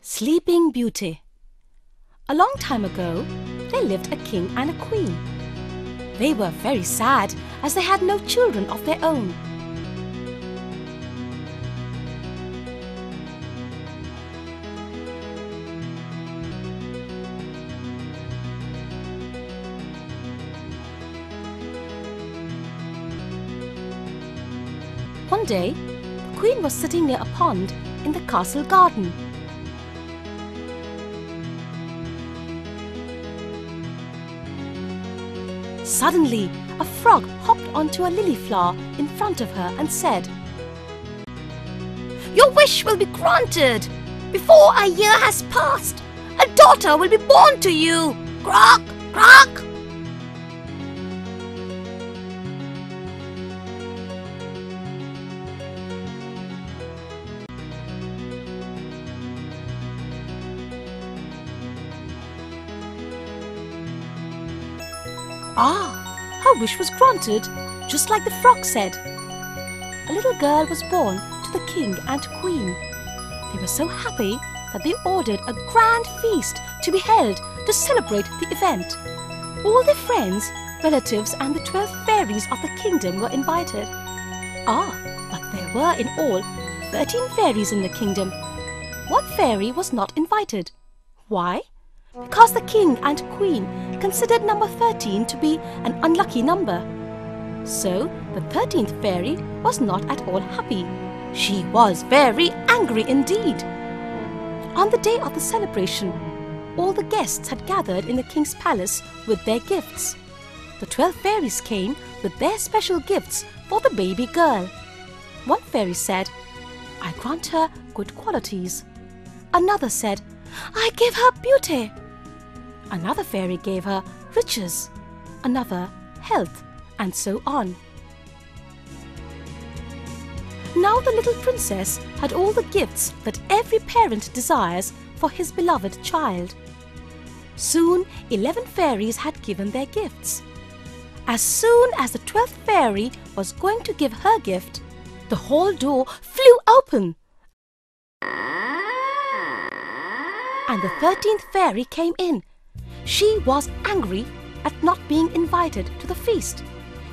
Sleeping Beauty. A long time ago, there lived a king and a queen. They were very sad as they had no children of their own. One day, the queen was sitting near a pond in the castle garden. Suddenly, a frog hopped onto a lily flower in front of her and said, "Your wish will be granted. Before a year has passed, a daughter will be born to you. Croak, croak." Her wish was granted, just like the frog said. A little girl was born to the king and queen. They were so happy that they ordered a grand feast to be held to celebrate the event. All their friends, relatives and the 12 fairies of the kingdom were invited. But there were in all 13 fairies in the kingdom. One fairy was not invited. Why? Because the king and queen considered number 13 to be an unlucky number. So the 13th fairy was not at all happy. She was very angry indeed. On the day of the celebration, all the guests had gathered in the king's palace with their gifts. The 12 fairies came with their special gifts for the baby girl. One fairy said, "I grant her good qualities." Another said, "I give her beauty." Another fairy gave her riches, another health, and so on. Now the little princess had all the gifts that every parent desires for his beloved child. Soon 11 fairies had given their gifts. As soon as the 12th fairy was going to give her gift, the hall door flew open, and the 13th fairy came in. She was angry at not being invited to the feast.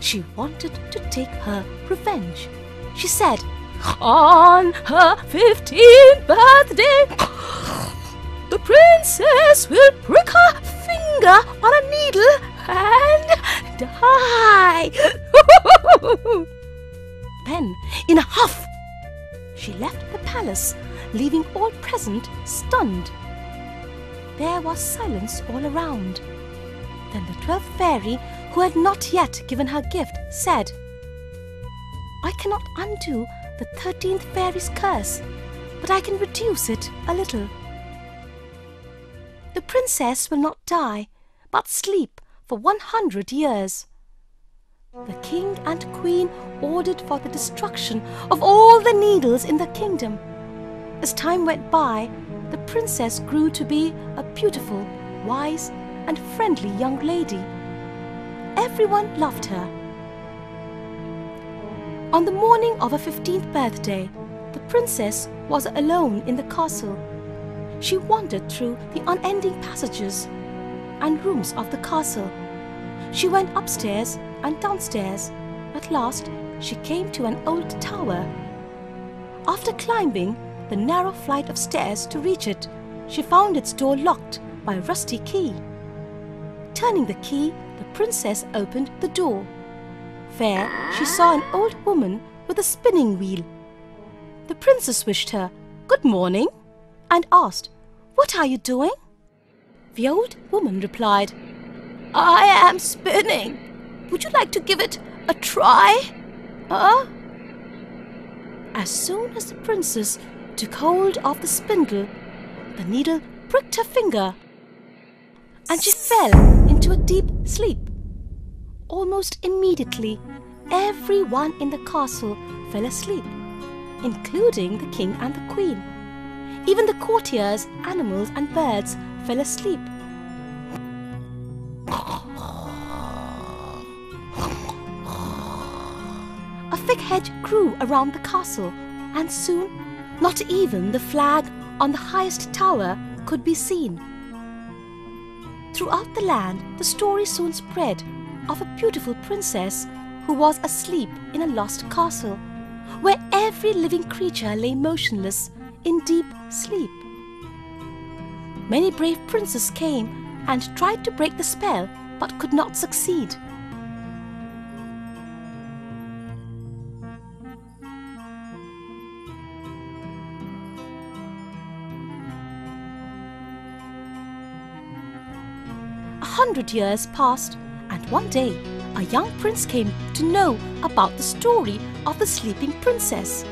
She wanted to take her revenge. She said, "On her 15th birthday, the princess will prick her finger on a needle and die." Then, in a huff, she left the palace, leaving all present stunned. There was silence all around. Then the 12th fairy, who had not yet given her gift, said, "I cannot undo the 13th fairy's curse, but I can reduce it a little. The princess will not die, but sleep for 100 years." The king and queen ordered for the destruction of all the needles in the kingdom. As time went by, the princess grew to be a beautiful, wise, and friendly young lady. Everyone loved her. On the morning of her 15th birthday, the princess was alone in the castle. She wandered through the unending passages and rooms of the castle. She went upstairs and downstairs. At last, she came to an old tower. After climbing the narrow flight of stairs to reach it, she found its door locked by a rusty key. Turning the key, the princess opened the door. There, she saw an old woman with a spinning wheel. The princess wished her good morning and asked, "What are you doing?" The old woman replied, "I am spinning. Would you like to give it a try?" As soon as the princess took hold of the spindle, the needle pricked her finger, and she fell into a deep sleep. Almost immediately, everyone in the castle fell asleep, including the king and the queen. Even the courtiers, animals, and birds fell asleep. A fig hedge grew around the castle, and soon not even the flag on the highest tower could be seen. Throughout the land, the story soon spread of a beautiful princess who was asleep in a lost castle, where every living creature lay motionless in deep sleep. Many brave princes came and tried to break the spell, but could not succeed. A 100 years passed, and one day a young prince came to know about the story of the sleeping princess.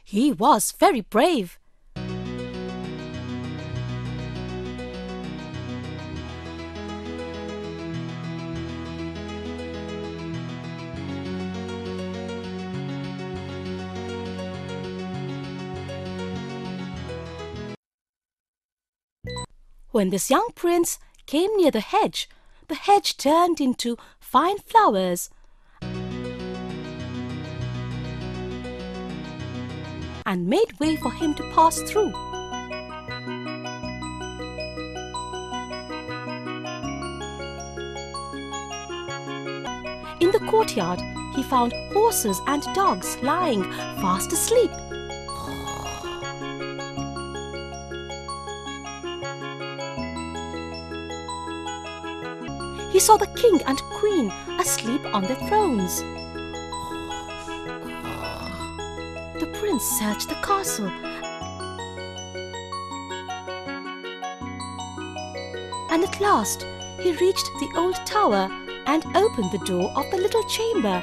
He was very brave. When this young prince came near the hedge turned into fine flowers and made way for him to pass through. In the courtyard, he found horses and dogs lying fast asleep. He saw the king and queen asleep on their thrones. The prince searched the castle and at last he reached the old tower and opened the door of the little chamber.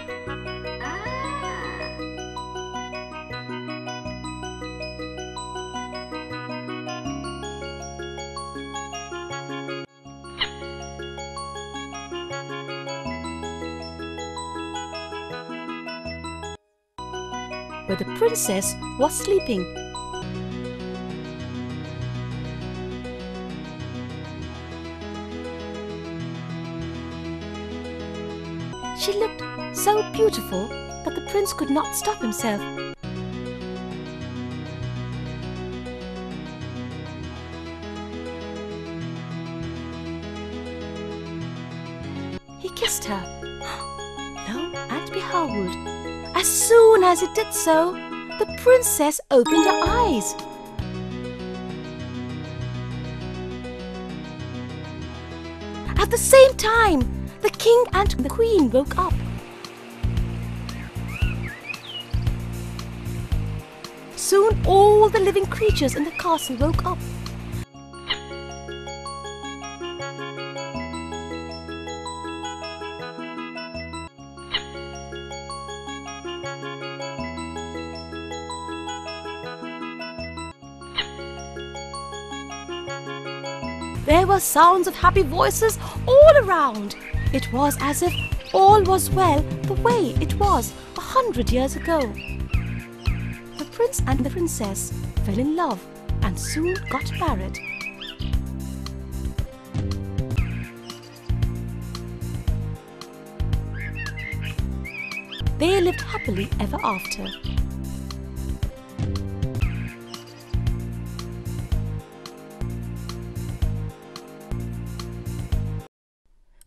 Where the princess was sleeping. She looked so beautiful that the prince could not stop himself. He kissed her. Lo and behold, as soon as he did so, the princess opened her eyes. At the same time, the king and the queen woke up. Soon all the living creatures in the castle woke up. There were sounds of happy voices all around. It was as if all was well the way it was 100 years ago. The prince and the princess fell in love and soon got married. They lived happily ever after.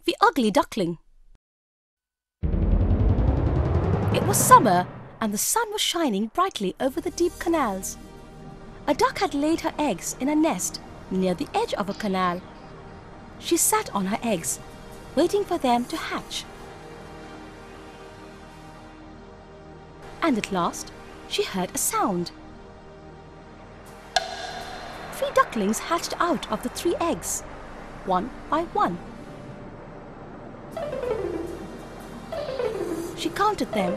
The Ugly Duckling. It was summer and the sun was shining brightly over the deep canals. A duck had laid her eggs in a nest near the edge of a canal. She sat on her eggs, waiting for them to hatch. And at last, she heard a sound. 3 ducklings hatched out of the 3 eggs, one by one. She counted them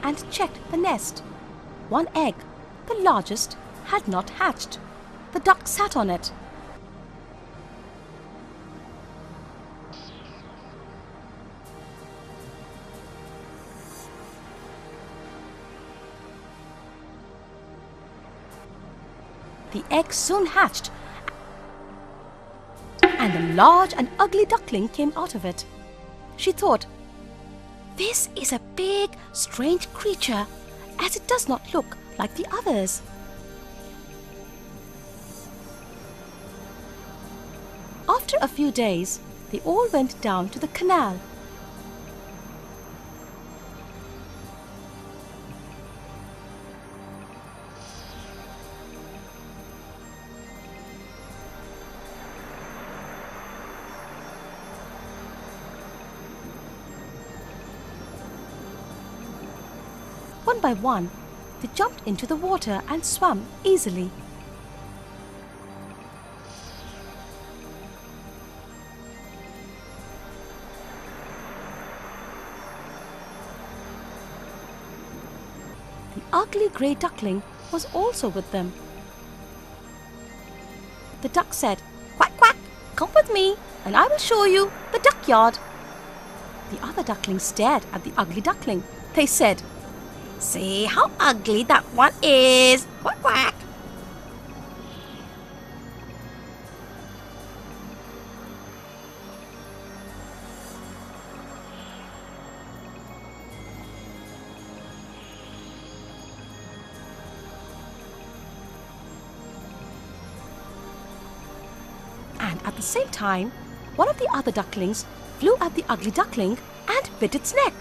and checked the nest. 1 egg, the largest, had not hatched. The duck sat on it. The egg soon hatched, and a large and ugly duckling came out of it. She thought, "This is a big, strange creature, as it does not look like the others." After a few days, they all went down to the canal. One by one, they jumped into the water and swam easily. The ugly grey duckling was also with them. The duck said, "Quack, quack, come with me and I will show you the duck yard." The other ducklings stared at the ugly duckling. They said, "See how ugly that one is! Quack, quack!" And at the same time, one of the other ducklings flew at the ugly duckling and bit its neck.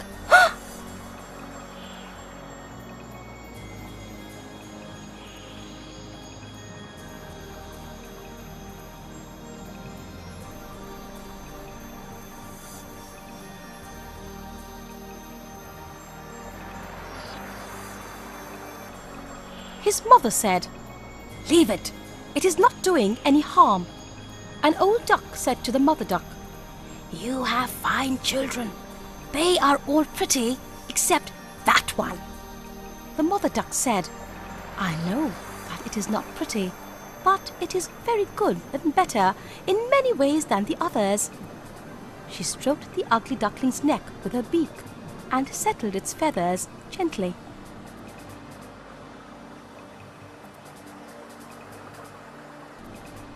His mother said, "Leave it. It is not doing any harm." An old duck said to the mother duck, "You have fine children. They are all pretty except that one." The mother duck said, "I know that it is not pretty, but it is very good and better in many ways than the others." She stroked the ugly duckling's neck with her beak and settled its feathers gently.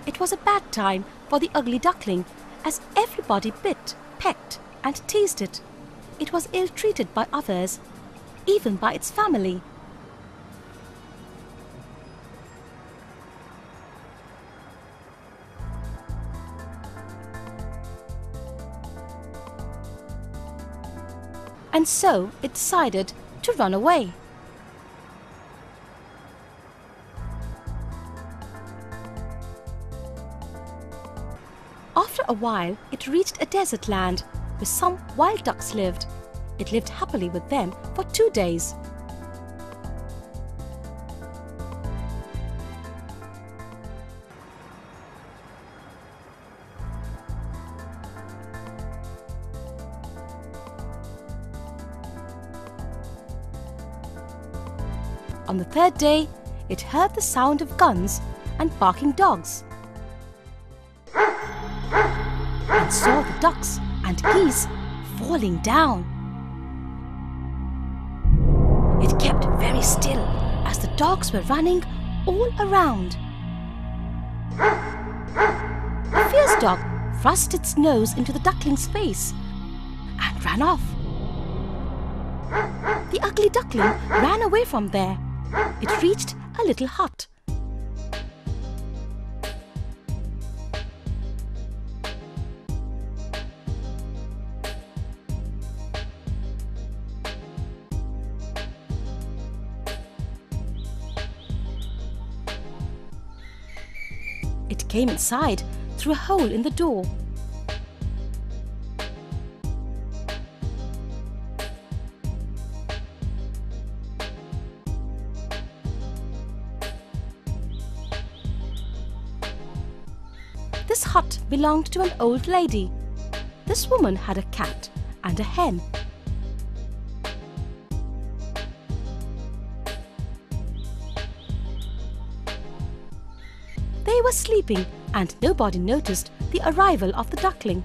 It was a bad time for the ugly duckling, as everybody bit, pecked, and teased it. It was ill-treated by others, even by its family. And so it decided to run away. After a while, it reached a desert land where some wild ducks lived. It lived happily with them for 2 days. On the 3rd day, it heard the sound of guns and barking dogs, and saw the ducks and geese falling down. It kept very still as the dogs were running all around. A fierce dog thrust its nose into the duckling's face and ran off. The ugly duckling ran away from there. It reached a little hut. It came inside through a hole in the door. This hut belonged to an old lady. This woman had a cat and a hen. They were sleeping and nobody noticed the arrival of the duckling.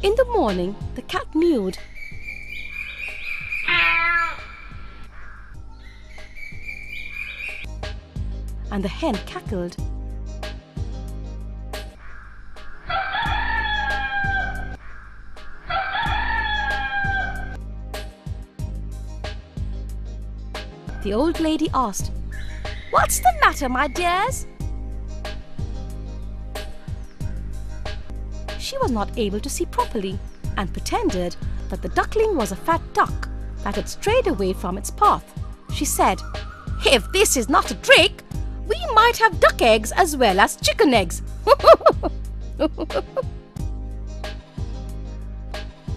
In the morning, the cat mewed. And the hen cackled. The old lady asked, "What's the matter, my dears?" She was not able to see properly and pretended that the duckling was a fat duck that had strayed away from its path. She said, "If this is not a trick, we might have duck eggs as well as chicken eggs."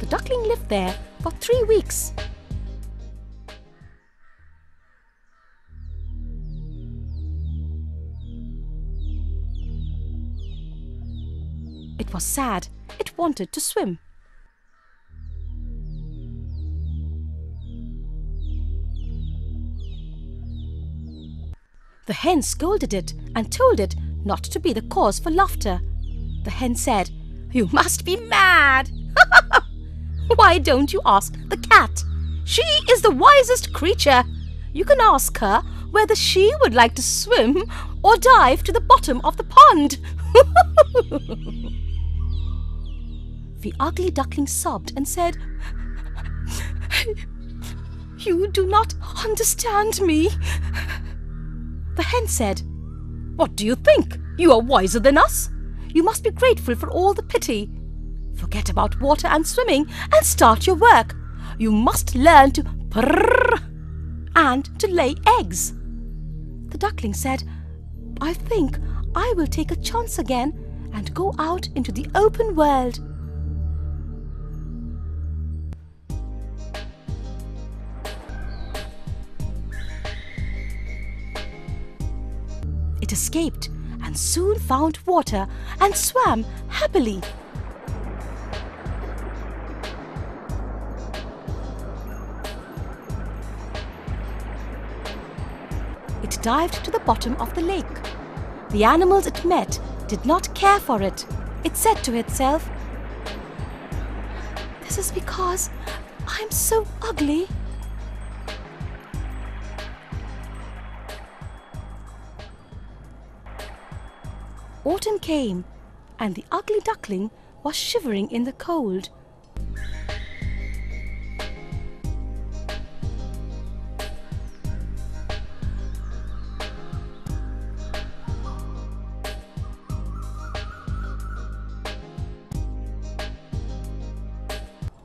The duckling lived there for 3 weeks. It was sad. It wanted to swim. The hen scolded it and told it not to be the cause for laughter. The hen said, "You must be mad. Why don't you ask the cat? She is the wisest creature. You can ask her whether she would like to swim or dive to the bottom of the pond." The ugly duckling sobbed and said, "You do not understand me." The hen said, "What do you think? You are wiser than us. You must be grateful for all the pity. Forget about water and swimming and start your work. You must learn to purr and to lay eggs." The duckling said, "I think I will take a chance again and go out into the open world." It escaped and soon found water and swam happily. It dived to the bottom of the lake. The animals it met did not care for it. It said to itself, "This is because I'm so ugly." Autumn came, and the ugly duckling was shivering in the cold.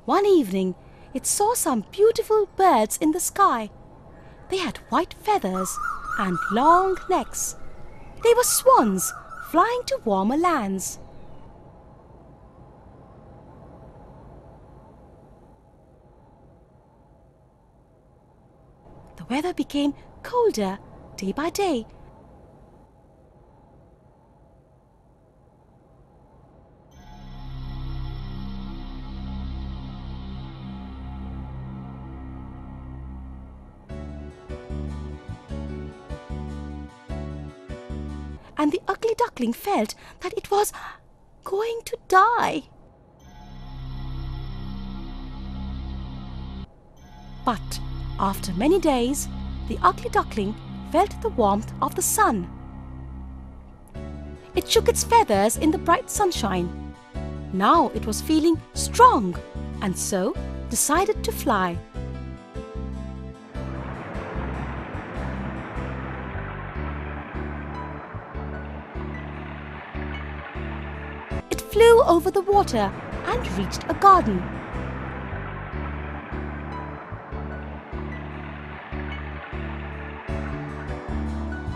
One evening, it saw some beautiful birds in the sky. They had white feathers and long necks. They were swans flying to warmer lands. The weather became colder day by day. And the ugly duckling felt that it was going to die. But after many days, the ugly duckling felt the warmth of the sun. It shook its feathers in the bright sunshine. Now it was feeling strong and so decided to fly. Flew over the water and reached a garden.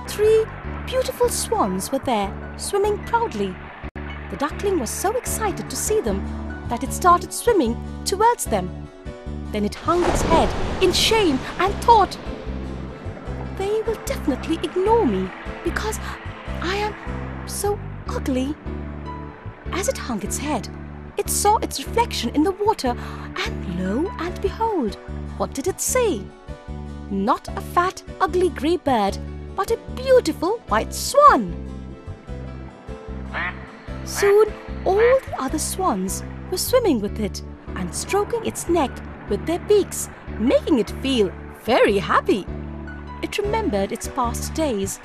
Three beautiful swans were there, swimming proudly. The duckling was so excited to see them that it started swimming towards them. Then it hung its head in shame and thought, "They will definitely ignore me because I am so ugly." As it hung its head, it saw its reflection in the water, and lo and behold, what did it see? Not a fat, ugly grey bird, but a beautiful white swan. Soon all the other swans were swimming with it and stroking its neck with their beaks, making it feel very happy. It remembered its past days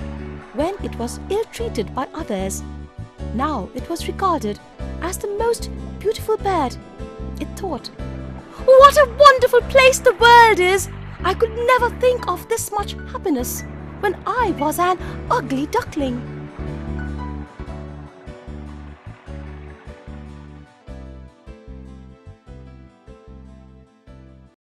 when it was ill-treated by others. Now it was regarded as the most beautiful bird. It thought, "What a wonderful place the world is! I could never think of this much happiness when I was an ugly duckling."